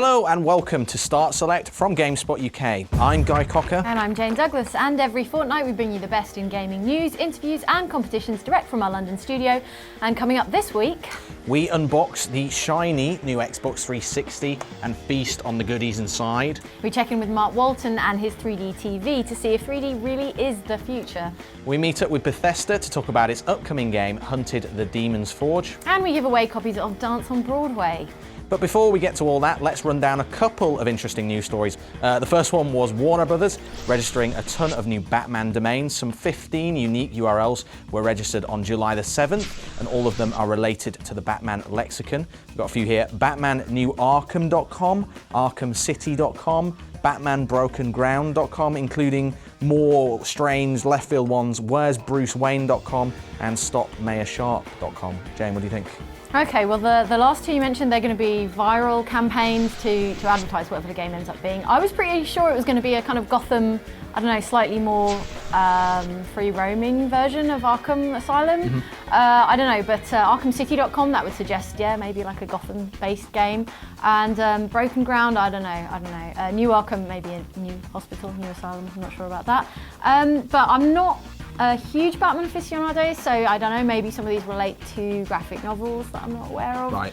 Hello and welcome to Start Select from GameSpot UK. I'm Guy Cocker. And I'm Jane Douglas, and every fortnight we bring you the best in gaming news, interviews and competitions direct from our London studio. And coming up this week, we unbox the shiny new Xbox 360 and feast on the goodies inside. We check in with Mark Walton and his 3D TV to see if 3D really is the future. We meet up with Bethesda to talk about its upcoming game, Hunted the Demon's Forge. And we give away copies of Dance on Broadway. But before we get to all that, let's run down a couple of interesting news stories. The first one was Warner Brothers registering a ton of new Batman domains. Some 15 unique URLs were registered on July the 7th, and all of them are related to the Batman lexicon. We've got a few here: BatmanNewArkham.com, ArkhamCity.com, BatmanBrokenGround.com, including more strange left field ones, Where'sBruceWayne.com, and StopMayorSharp.com. Jane, what do you think? Okay, well the last two you mentioned, they're going to be viral campaigns to advertise whatever the game ends up being. I was pretty sure it was going to be a kind of Gotham, I don't know, slightly more free roaming version of Arkham Asylum. I don't know, but ArkhamCity.com, that would suggest, yeah, maybe like a Gotham-based game. And Broken Ground, I don't know. New Arkham, maybe a new hospital, new asylum, I'm not sure about that. But I'm not a huge Batman aficionado, so I don't know, maybe some of these relate to graphic novels that I'm not aware of. Right.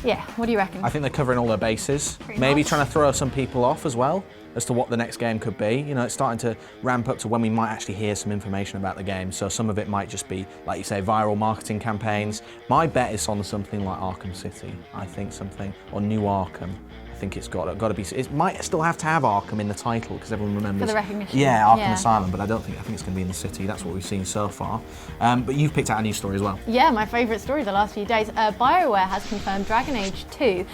Yeah, what do you reckon? I think they're covering all their bases. Pretty Maybe much. trying to throw some people off as well as to what the next game could be. You know, it's starting to ramp up to when we might actually hear some information about the game. So some of it might just be, like you say, viral marketing campaigns. My bet is on something like Arkham City. I think something, or New Arkham. I think it's got to be. It might still have to have Arkham in the title because everyone remembers. For the recognition. Yeah, Arkham Asylum, but I think it's going to be in the city. That's what we've seen so far. But you've picked out a news story as well. Yeah, my favourite story the last few days. BioWare has confirmed Dragon Age 2,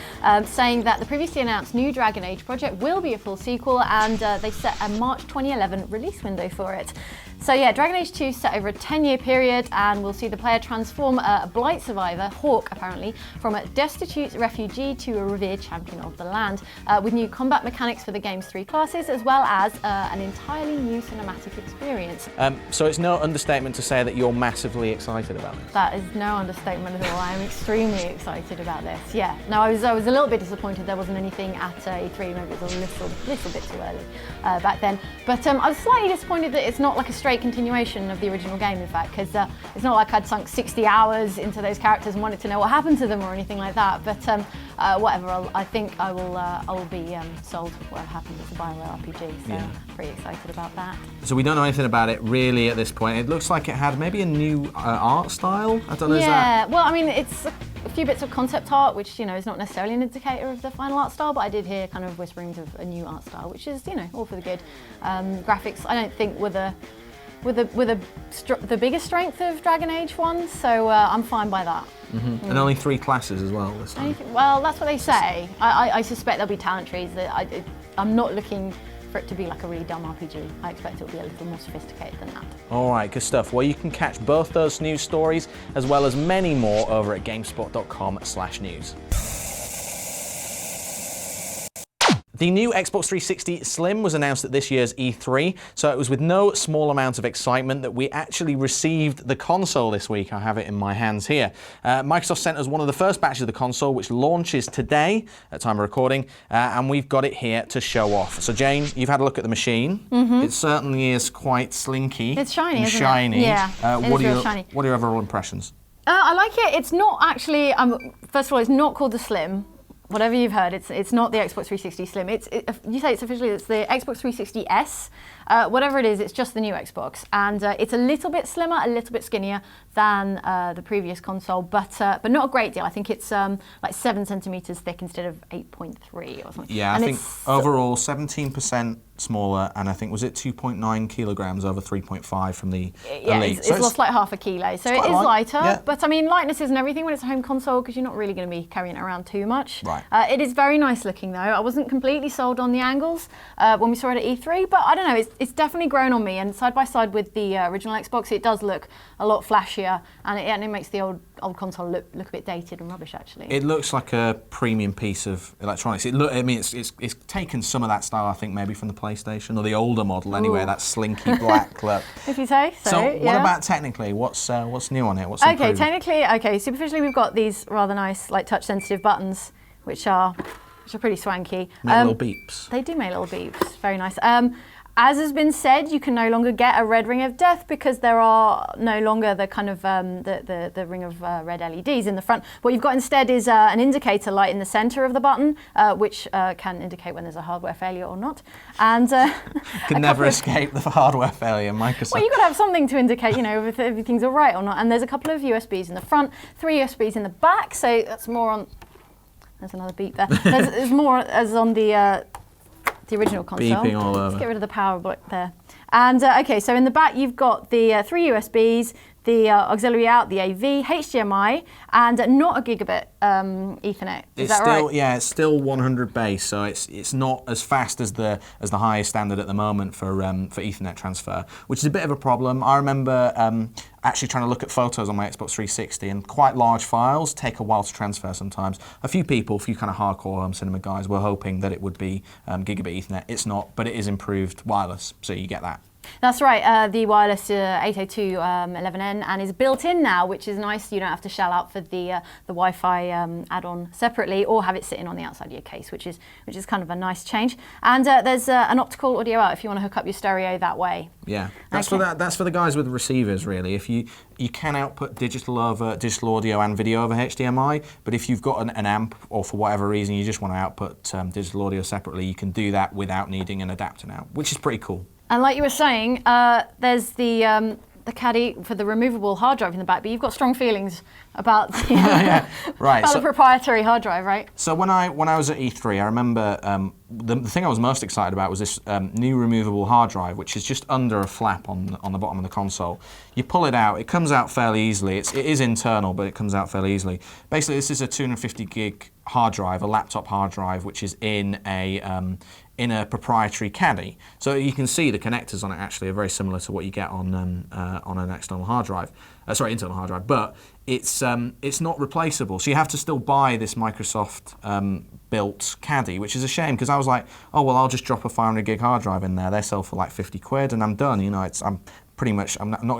saying that the previously announced new Dragon Age project will be a full sequel, and they set a March 2011 release window for it. So yeah, Dragon Age 2 set over a 10-year period, and we'll see the player transform a Blight survivor, Hawk apparently, from a destitute refugee to a revered champion of the land, with new combat mechanics for the game's 3 classes, as well as an entirely new cinematic experience. So it's no understatement to say that you're massively excited about this. That is no understatement at all. I am extremely excited about this. Yeah, no, I was a little bit disappointed there wasn't anything at E3. Maybe it was a little bit too early back then. But I was slightly disappointed that it's not like a straight continuation of the original game, in fact, because it's not like I'd sunk 60 hours into those characters and wanted to know what happened to them or anything like that. But whatever, I think I will be sold what happened. It's a BioWare RPG, so I'm pretty excited about that. So we don't know anything about it really at this point. It looks like it had maybe a new art style. I don't know. Yeah, well, I mean, it's a few bits of concept art, which, you know, is not necessarily an indicator of the final art style, but I did hear kind of whisperings of a new art style, which is, you know, all for the good. Graphics, I don't think were the biggest strength of Dragon Age 1, so I'm fine by that. And only 3 classes as well this time. Well, that's what they say. I suspect there'll be talent trees. I'm not looking for it to be like a really dumb RPG. I expect it will be a little more sophisticated than that. All right, good stuff. Well, you can catch both those news stories as well as many more over at gamespot.com/news. The new Xbox 360 Slim was announced at this year's E3, so it was with no small amount of excitement that we actually received the console this week. I have it in my hands here. Microsoft sent us one of the first batches of the console, which launches today at time of recording, and we've got it here to show off. So Jane, you've had a look at the machine. It certainly is quite slinky. It's shiny, isn't shiny. it? Yeah, it is real shiny. What are your overall impressions? I like it. It's not actually, first of all, it's not called the Slim. Whatever you've heard, it's not the Xbox 360 Slim. You say it's officially, it's the Xbox 360 S. Whatever it is, it's just the new Xbox, and it's a little bit slimmer, a little bit skinnier than the previous console, but not a great deal. I think it's like 7 centimeters thick instead of 8.3 or something. Yeah, I think overall 17% smaller, and I think was it 2.9 kilograms over 3.5 from the Elite. It's lost like half a kilo, so it is lighter. Yeah. But I mean, lightness isn't everything when it's a home console because you're not really going to be carrying it around too much. Right. It is very nice looking though. I wasn't completely sold on the angles when we saw it at E3, but I don't know. It's definitely grown on me, and side by side with the original Xbox, it does look a lot flashier, and it makes the old console look a bit dated and rubbish. Actually, it looks like a premium piece of electronics. It's taken some of that style, I think, maybe from the PlayStation or the older model anyway. That slinky black look. If you say so. So what about technically? What's new on it? What's improved? Superficially, superficially we've got these rather nice, like touch-sensitive buttons, which are which are pretty swanky. Make little beeps. They do make little beeps. Very nice. As has been said, you can no longer get a red ring of death because there are no longer the kind of the ring of red LEDs in the front. What you've got instead is an indicator light in the center of the button, which can indicate when there's a hardware failure or not. And can never escape the hardware failure, Microsoft. Well, you've got to have something to indicate, you know, if everything's all right or not. And there's a couple of USBs in the front, 3 USBs in the back. So that's more on. There's another beep there. There's more as on the original console. Beeping all over. Let's get rid of the power block there. And okay, so in the back you've got the 3 USBs, the auxiliary out, the AV, HDMI, and not a gigabit Ethernet. Is that right? Yeah, it's still 100 base, so it's not as fast as the highest standard at the moment for Ethernet transfer, which is a bit of a problem. I remember actually trying to look at photos on my Xbox 360, and quite large files take a while to transfer sometimes. A few kind of hardcore home cinema guys were hoping that it would be gigabit Ethernet. It's not, but it is improved wireless, so you get that. That's right, the wireless 802.11n and is built in now, which is nice. You don't have to shell out for the Wi-Fi add-on separately or have it sitting on the outside of your case, which is kind of a nice change. And there's an optical audio out if you want to hook up your stereo that way. Yeah, that's for the guys with receivers really. If you can output digital audio and video over HDMI, but if you've got an amp or for whatever reason you just want to output digital audio separately, you can do that without needing an adapter now, which is pretty cool. And like you were saying, there's the caddy for the removable hard drive in the back, but you've got strong feelings about the, about the proprietary hard drive, right? So when I was at E3, I remember the thing I was most excited about was this new removable hard drive, which is just under a flap on the bottom of the console. You pull it out, it comes out fairly easily. It is internal, but it comes out fairly easily. Basically, this is a 250 gig hard drive, a laptop hard drive, which is in a proprietary caddy. So you can see the connectors on it actually are very similar to what you get on an external hard drive. Internal hard drive, but it's not replaceable. So you have to still buy this Microsoft built caddy, which is a shame because I was like, oh well, I'll just drop a 500 gig hard drive in there. They sell for like 50 quid, and I'm done. You know, I'm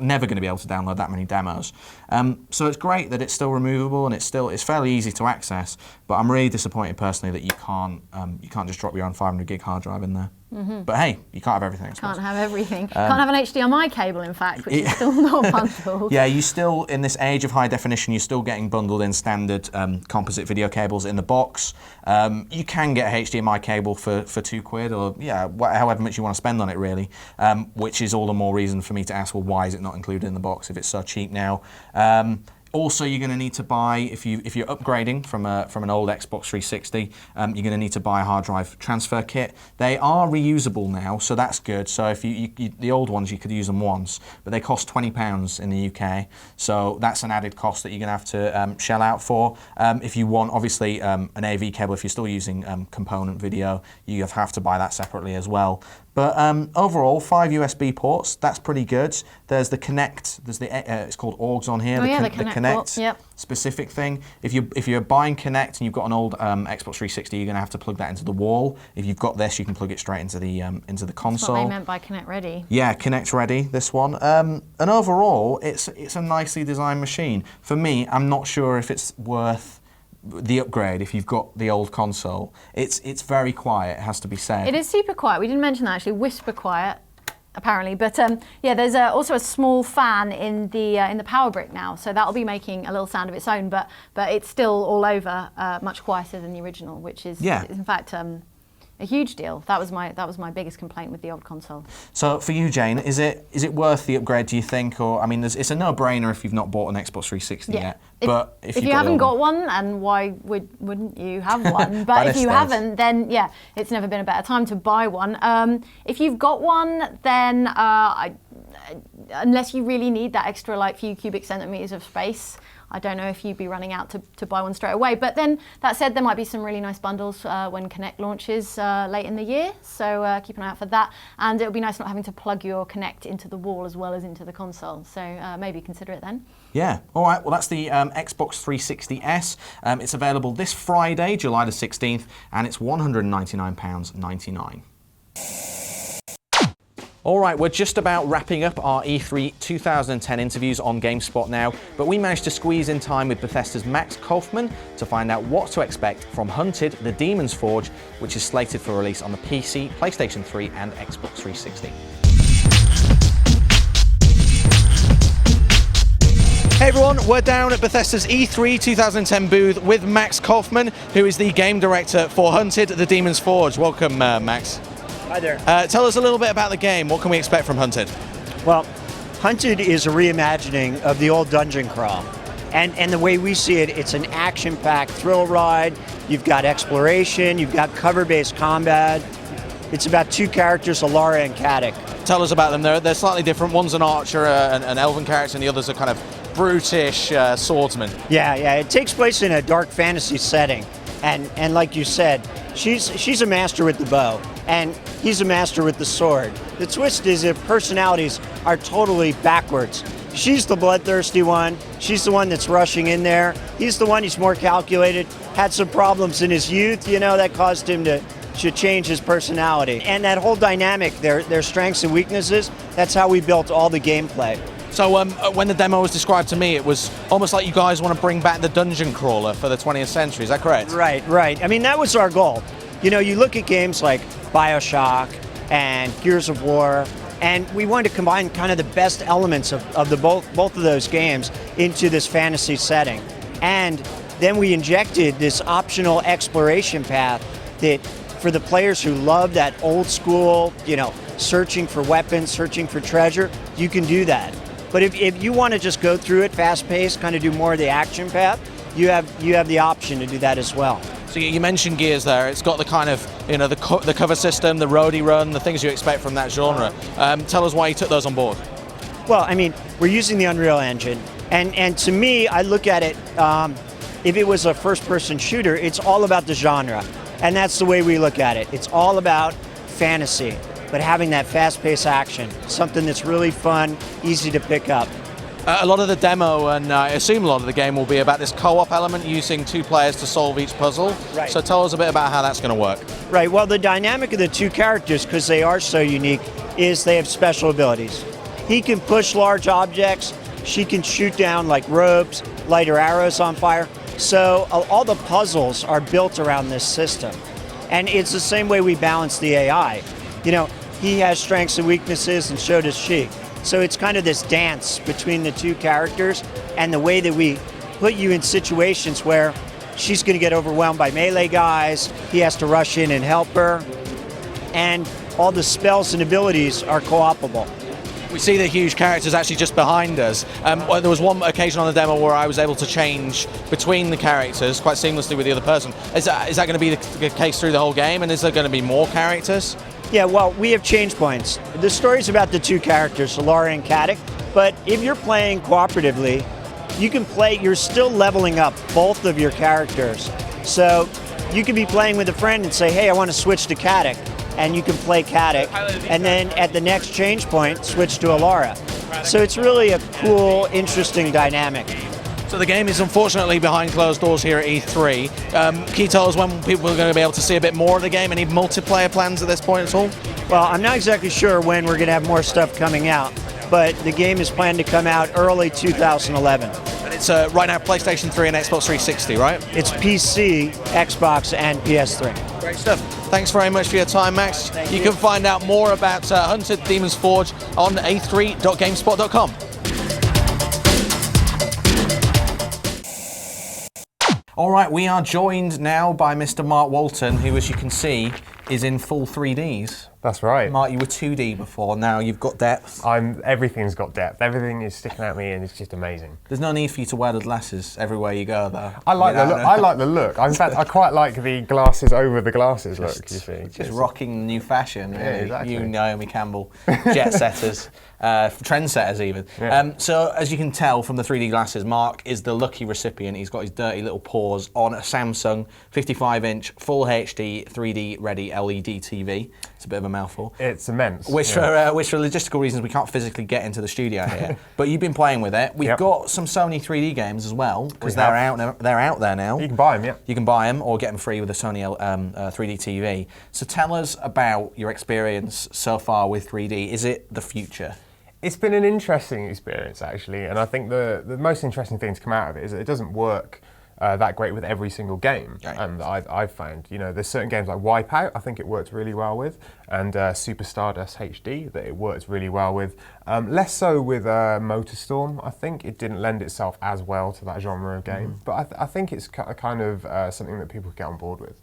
never going to be able to download that many demos. So it's great that it's still removable and it's fairly easy to access. But I'm really disappointed personally that you can't just drop your own 500 gig hard drive in there. Mm-hmm. But hey, you can't have everything. Can't have everything. Can't have an HDMI cable, in fact, which is still not bundled. Yeah, you still, in this age of high definition, you're still getting bundled in standard composite video cables in the box. You can get a HDMI cable for 2 quid or however much you want to spend on it really, which is all the more reason for me to ask, well, why is it not included in the box if it's so cheap now? Also, you're going to need to buy, if you're upgrading from an old Xbox 360, you're going to need to buy a hard drive transfer kit. They are reusable now, so that's good. So if the old ones, you could use them once, but they cost £20 in the UK. So that's an added cost that you're going to have to shell out for. If you want, obviously, an AV cable, if you're still using component video, you have to buy that separately as well. But overall, 5 USB ports, that's pretty good. There's the Connect, it's called AUX on here, the Connect specific thing. If you're buying Connect and you've got an old Xbox 360, you're going to have to plug that into the wall. If you've got this, you can plug it straight into the console. That's what they meant by Connect Ready. Yeah, Connect Ready, this one. And overall, it's a nicely designed machine. For me, I'm not sure if it's worth the upgrade if you've got the old console. It's very quiet, it has to be said. It is super quiet. We didn't mention that actually, whisper quiet apparently, but yeah, there's also a small fan in the power brick now, so that'll be making a little sound of its own, but it's still all over much quieter than the original, which is in fact a huge deal. That was my biggest complaint with the old console. So for you, Jane, is it worth the upgrade, do you think? Or I mean, it's a no-brainer if you've not bought an Xbox 360 yet. But if you haven't got one, and why wouldn't you have one? But if you haven't, then yeah, it's never been a better time to buy one. If you've got one, then unless you really need that extra few cubic centimeters of space, I don't know if you'd be running out to buy one straight away. But then, that said, there might be some really nice bundles when Connect launches late in the year. So keep an eye out for that. And it'll be nice not having to plug your Connect into the wall as well as into the console. So maybe consider it then. Yeah. All right. Well, that's the Xbox 360S. It's available this Friday, July the 16th, and it's £199.99. All right, we're just about wrapping up our E3 2010 interviews on GameSpot now, but we managed to squeeze in time with Bethesda's Max Kaufman to find out what to expect from Hunted: The Demon's Forge, which is slated for release on the PC, PlayStation 3 and Xbox 360. Hey everyone, we're down at Bethesda's E3 2010 booth with Max Kaufman, who is the game director for Hunted: The Demon's Forge. Welcome, Max. Hi there. Tell us a little bit about the game. What can we expect from Hunted? Well, Hunted is a reimagining of the old dungeon crawl. And the way we see it, it's an action-packed thrill ride. You've got exploration, you've got cover-based combat. It's about two characters, Alara and Caddick. Tell us about them. They're slightly different. One's an archer, an elven character, and the other's a kind of brutish swordsman. Yeah, it takes place in a dark fantasy setting. And like you said, she's a master with the bow, and he's a master with the sword. The twist is their personalities are totally backwards. She's the bloodthirsty one. She's the one that's rushing in there. He's the one, he's more calculated, had some problems in his youth, that caused him to change his personality. And that whole dynamic, their strengths and weaknesses, that's how we built all the gameplay. So when the demo was described to me, it was almost like you guys want to bring back the dungeon crawler for the 20th century. Is that correct? Right. I mean, that was our goal. You look at games like BioShock and Gears of War, and we wanted to combine kind of the best elements of both of those games into this fantasy setting. And then we injected this optional exploration path that, for the players who love that old school, searching for weapons, searching for treasure, you can do that. But if you want to just go through it fast-paced, kind of do more of the action path, you have the option to do that as well. So you mentioned Gears there. It's got the kind of, the cover system, the roadie run, the things you expect from that genre. Tell us why you took those on board. Well, I mean, we're using the Unreal Engine. And to me, I look at it, if it was a first-person shooter, it's all about the genre. And that's the way we look at it. It's all about fantasy, but having that fast-paced action, something that's really fun, easy to pick up. A lot of the demo, and I assume a lot of the game, will be about this co-op element, using two players to solve each puzzle. Right. So tell us a bit about how that's going to work. Right, well, the dynamic of the two characters, because they are so unique, is they have special abilities. He can push large objects, she can shoot down like ropes, light her arrows on fire. So all the puzzles are built around this system. And it's the same way we balance the AI. He has strengths and weaknesses, and so does she. So it's kind of this dance between the two characters, and the way that we put you in situations where she's going to get overwhelmed by melee guys, he has to rush in and help her, and all the spells and abilities are co-opable. We see the huge characters actually just behind us. There was one occasion on the demo where I was able to change between the characters quite seamlessly with the other person. Is that going to be the case through the whole game, and is there going to be more characters? Yeah, well, we have change points. The story's about the two characters, Alara and Caddick, but if you're playing cooperatively, you're still leveling up both of your characters. So you can be playing with a friend and say, hey, I want to switch to Caddick, and you can play Caddick, and then at the next change point, switch to Alara. So it's really a cool, interesting dynamic. So the game is unfortunately behind closed doors here at E3. Can you tell us when people are going to be able to see a bit more of the game? Any multiplayer plans at this point at all? Well, I'm not exactly sure when we're going to have more stuff coming out, but the game is planned to come out early 2011. And it's right now PlayStation 3 and Xbox 360, right? It's PC, Xbox, and PS3. Great stuff. Thanks very much for your time, Max. Thank you you. can find out more about Hunted: Demon's Forge on a3.gamespot.com. All right, we are joined now by Mr. Mark Walton, who, as you can see, is in full 3Ds. That's right. Mark, you were 2D before, now you've got depth. Everything's got depth. Everything is sticking at me, and it's just amazing. There's no need for you to wear the glasses everywhere you go, though. I like the look. In fact, I quite like the glasses over the glasses look. You see, just rocking the new fashion. Yeah, exactly. You, Naomi Campbell, jet setters, trendsetters even. Yeah. So as you can tell from the 3D glasses, Mark is the lucky recipient. He's got his dirty little paws on a Samsung 55-inch full HD 3D ready LED TV. It's a bit of a mouthful. It's immense. Which for logistical reasons we can't physically get into the studio here. But you've been playing with it. We've got some Sony 3D games as well because they're out there now. You can buy them, yeah. You can buy them or get them free with a Sony 3D TV. So tell us about your experience so far with 3D. Is it the future? It's been an interesting experience, actually, and I think the most interesting thing to come out of it is that it doesn't work that great with every single game. Right. I've found, there's certain games like Wipeout, I think it works really well with, and Super Stardust HD that it works really well with. Less so with MotorStorm, I think. It didn't lend itself as well to that genre of game, but I think it's kind of something that people get on board with.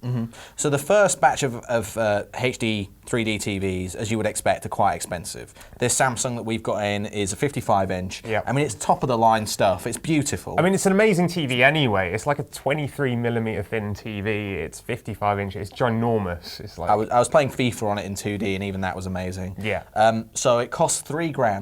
So the first batch of HD 3D TVs, as you would expect, are quite expensive. This Samsung that we've got in is a 55-inch. Yep. I mean, it's top of the line stuff. It's beautiful. I mean, it's an amazing TV anyway. It's like a 23mm thin TV. It's 55 inches. It's ginormous. It's like I was playing FIFA on it in 2D, and even that was amazing. Yeah. So it costs $3,000.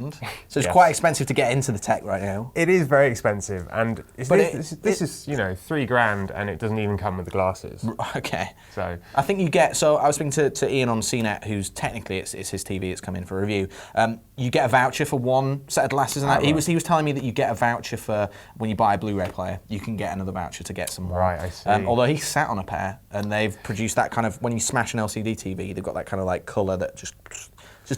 So it's Yes. quite expensive to get into the tech right now. It is very expensive, and this is $3,000, and it doesn't even come with the glasses. Okay. So I think you get. So I was speaking to Ian on CNET, who's technically it's his TV. It's come in for review. You get a voucher for one set of glasses, and that. Right. He was telling me that you get a voucher for when you buy a Blu-ray player. You can get another voucher to get some more. Right, I see. Although he sat on a pair, and they've produced that kind of when you smash an LCD TV, they've got that kind of like colour that just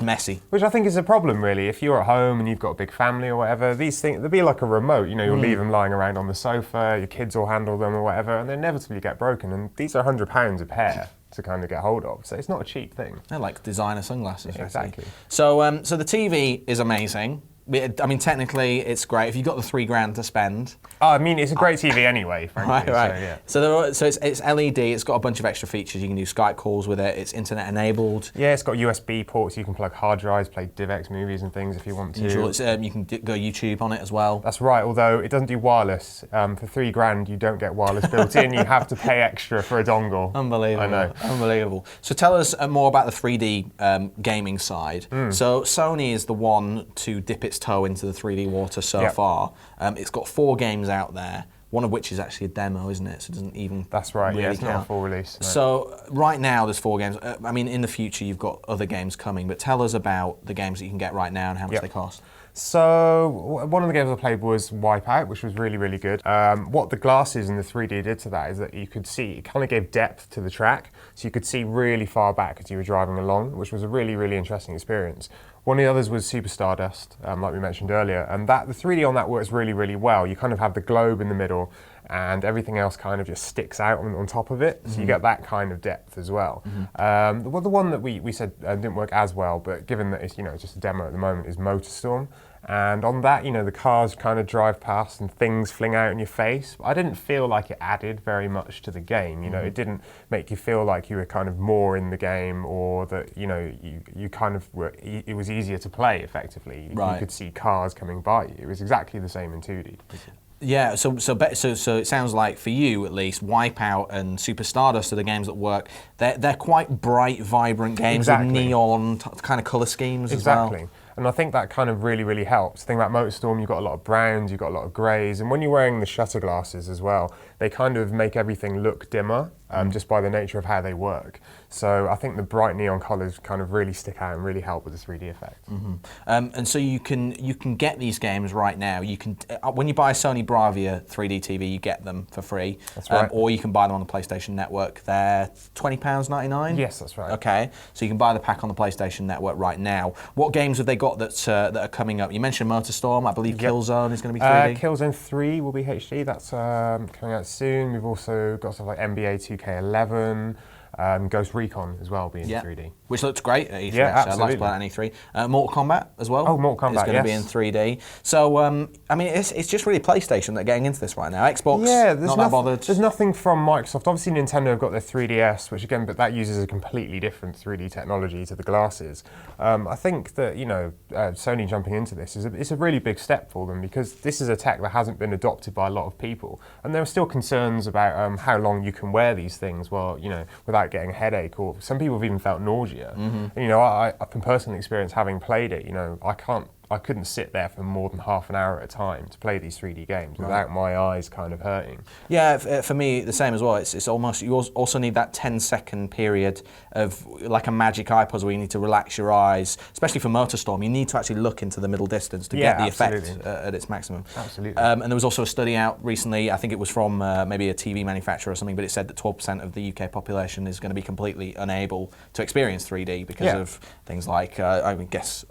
messy. Which I think is a problem, really. If you're at home and you've got a big family or whatever, these things, they'll be like a remote. You'll leave them lying around on the sofa, your kids will handle them or whatever, and they inevitably get broken. And these are £100 a pair to kind of get hold of. So it's not a cheap thing. They're like designer sunglasses. Yeah, exactly. So, so the TV is amazing. I mean, technically, it's great. If you've got the $3,000 to spend. Oh, I mean, it's a great TV anyway, frankly. Right. So it's LED. It's got a bunch of extra features. You can do Skype calls with it. It's internet enabled. Yeah, it's got USB ports. You can plug hard drives, play DivX movies and things if you want to. You can go YouTube on it as well. That's right. Although it doesn't do wireless. For $3,000, you don't get wireless built in. You have to pay extra for a dongle. Unbelievable. I know. Unbelievable. So tell us more about the 3D gaming side. So Sony is the one to dip its toe into the 3D water so far. It's got 4 games out there, one of which is actually a demo, isn't it? So it doesn't even That's right, really it's count. not a full release. No. So right now there's 4 games. I mean, in the future you've got other games coming, but tell us about the games that you can get right now and how much they cost. So one of the games I played was Wipeout, which was really, really good. What the glasses and the 3D did to that is that you could see, it kind of gave depth to the track, so you could see really far back as you were driving along, which was a really, really interesting experience. One of the others was Super Stardust, like we mentioned earlier, and the 3D on that works really, really well. You kind of have the globe in the middle, and everything else kind of just sticks out on top of it, so you get that kind of depth as well. The one that we said didn't work as well, but given that it's just a demo at the moment, is MotorStorm. And on that, the cars kind of drive past and things fling out in your face. I didn't feel like it added very much to the game. It didn't make you feel like you were kind of more in the game, or that you kind of were. It was easier to play effectively. Right. You could see cars coming by you. It was exactly the same in 2D. Yeah, so it sounds like for you at least, Wipeout and Super Stardust are the games that work. They're quite bright, vibrant games with neon kind of colour schemes as well. Exactly. And I think that kind of really, really helps. The thing about MotorStorm, you've got a lot of browns, you've got a lot of greys, and when you're wearing the shutter glasses as well, they kind of make everything look dimmer, just by the nature of how they work. So I think the bright neon colours kind of really stick out and really help with the 3D effect. And so you can get these games right now. You can when you buy a Sony Bravia 3D TV, you get them for free. That's right. Or you can buy them on the PlayStation Network. They're £20.99. Yes, that's right. Okay, so you can buy the pack on the PlayStation Network right now. What games have they got that are coming up? You mentioned MotorStorm. I believe Killzone is going to be 3D. Killzone 3 will be HD. That's coming out soon. We've also got stuff like NBA 2K11. Ghost Recon as well being in 3D. Which looks great at E3. Yeah, actually. absolutely. I'd like to play it at E3. Mortal Kombat as well. Oh, Mortal Kombat, is going to be in 3D. So, I mean, it's just really PlayStation that are getting into this right now. Xbox, not that bothered. There's nothing from Microsoft. Obviously, Nintendo have got their 3DS, which again, but that uses a completely different 3D technology to the glasses. I think that, Sony jumping into this it's a really big step for them, because this is a tech that hasn't been adopted by a lot of people. And there are still concerns about how long you can wear these things without getting a headache, or some people have even felt nausea. And, I from personal experience, having played it, I can't I couldn't sit there for more than half an hour at a time to play these 3D games without my eyes kind of hurting. Yeah, for me the same as well. It's almost, you also need that 10-second period of like a magic eye puzzle where you need to relax your eyes, especially for MotorStorm. You need to actually look into the middle distance to get the effect at its maximum. Absolutely. And there was also a study out recently, I think it was from maybe a TV manufacturer or something, but it said that 12% of the UK population is going to be completely unable to experience 3D because of things like, I would guess,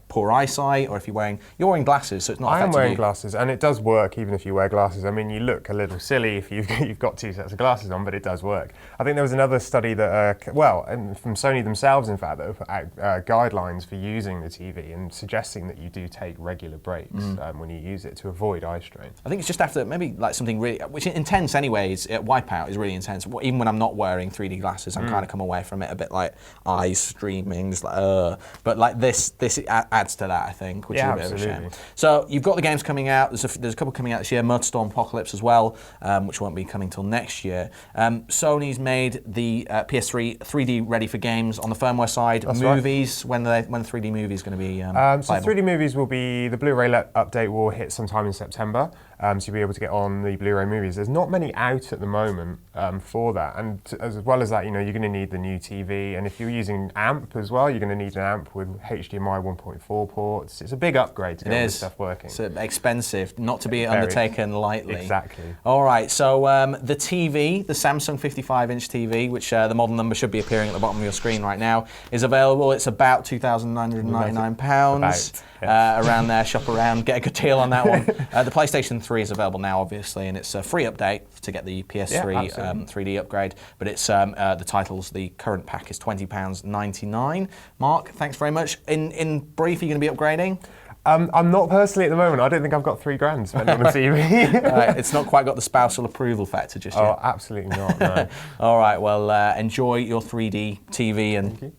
poor eyesight, or if you're wearing glasses, so it's not affecting you. I am wearing glasses, and it does work even if you wear glasses. I mean, you look a little silly if you've got 2 sets of glasses on, but it does work. I think there was another study that, and from Sony themselves, in fact, that put out guidelines for using the TV and suggesting that you do take regular breaks when you use it to avoid eye strain. I think it's just after maybe like something really, which is intense anyways, Wipeout is really intense. Even when I'm not wearing 3D glasses, I'm kind of come away from it a bit like eyes streaming, just like, but like this adds to that, I think, which is a bit of a shame. So you've got the games coming out, there's a couple coming out this year, MotorStorm Apocalypse as well, which won't be coming till next year. Sony's made the PS3 3D ready for games on the firmware side. That's movies, when the 3D movie is going to be so 3D movies will be, the Blu-ray update will hit sometime in September, so you'll be able to get on the Blu-ray movies. There's not many out at the moment for that, and as well as that, you know, you're going to need the new TV, and if you're using AMP as well, you're going to need an AMP with HDMI 1.4 ports. It's a big upgrade to get all this stuff working. It's expensive, not to be undertaken lightly. Exactly. All right, so the TV, the Samsung 55-inch TV, which the model number should be appearing at the bottom of your screen right now, is available. It's about £2,999. Around there, shop around, get a good deal on that one. The PlayStation 3 is available now, obviously, and it's a free update to get the PS3 3D upgrade. But it's the titles, the current pack is £20.99. Mark, thanks very much. In brief, are you going to be upgrading? I'm not personally at the moment. I don't think I've got £3 spent on the TV. Right, it's not quite got the spousal approval factor just yet. Oh, absolutely not, no. All right, well, enjoy your 3D TV and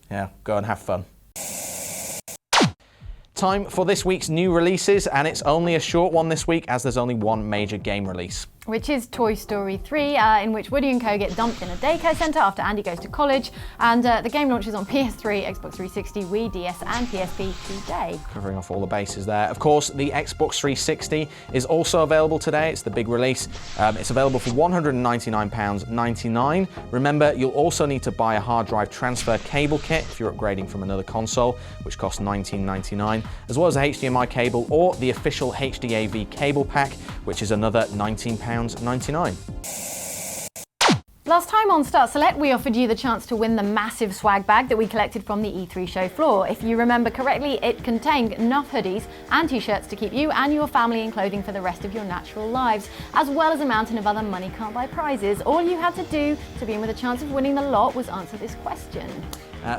go and have fun. Time for this week's new releases, and it's only a short one this week as there's only one major game release. Which is Toy Story 3, in which Woody and Co get dumped in a daycare centre after Andy goes to college, and the game launches on PS3, Xbox 360, Wii, DS and PSP today. Covering off all the bases there. Of course, the Xbox 360 is also available today. It's the big release. It's available for £199.99. Remember, you'll also need to buy a hard drive transfer cable kit if you're upgrading from another console, which costs $19.99, as well as a HDMI cable or the official HDAV cable pack, which is another £19.99. Last time on Start Select, we offered you the chance to win the massive swag bag that we collected from the E3 show floor. If you remember correctly, it contained enough hoodies and t-shirts to keep you and your family in clothing for the rest of your natural lives, as well as a mountain of other money can't buy prizes. All you had to do to be in with a chance of winning the lot was answer this question.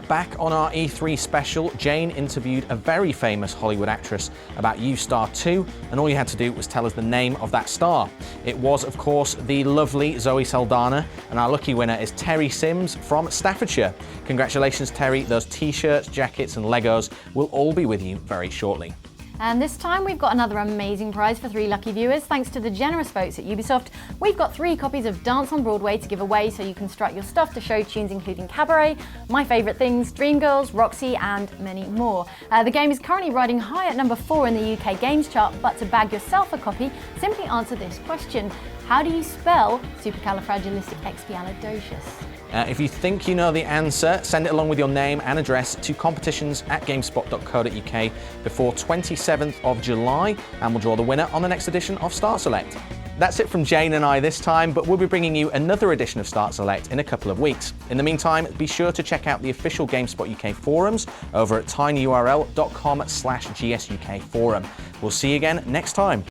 Back on our E3 special, Jane interviewed a very famous Hollywood actress about U-Star 2, and all you had to do was tell us the name of that star. It was, of course, the lovely Zoe Saldana, and our lucky winner is Terry Sims from Staffordshire. Congratulations, Terry. Those t-shirts, jackets and Legos will all be with you very shortly. And this time we've got another amazing prize for 3 lucky viewers. Thanks to the generous folks at Ubisoft, we've got 3 copies of Dance on Broadway to give away, so you can strut your stuff to show tunes including Cabaret, My Favourite Things, Dreamgirls, Roxy and many more. The game is currently riding high at number 4 in the UK Games chart, but to bag yourself a copy, simply answer this question. How do you spell supercalifragilisticexpialidocious? If you think you know the answer, send it along with your name and address to competitions@gamespot.co.uk before 27th of July, and we'll draw the winner on the next edition of Start Select. That's it from Jane and I this time, but we'll be bringing you another edition of Start Select in a couple of weeks. In the meantime, be sure to check out the official GameSpot UK forums over at tinyurl.com/GSUK forum. We'll see you again next time.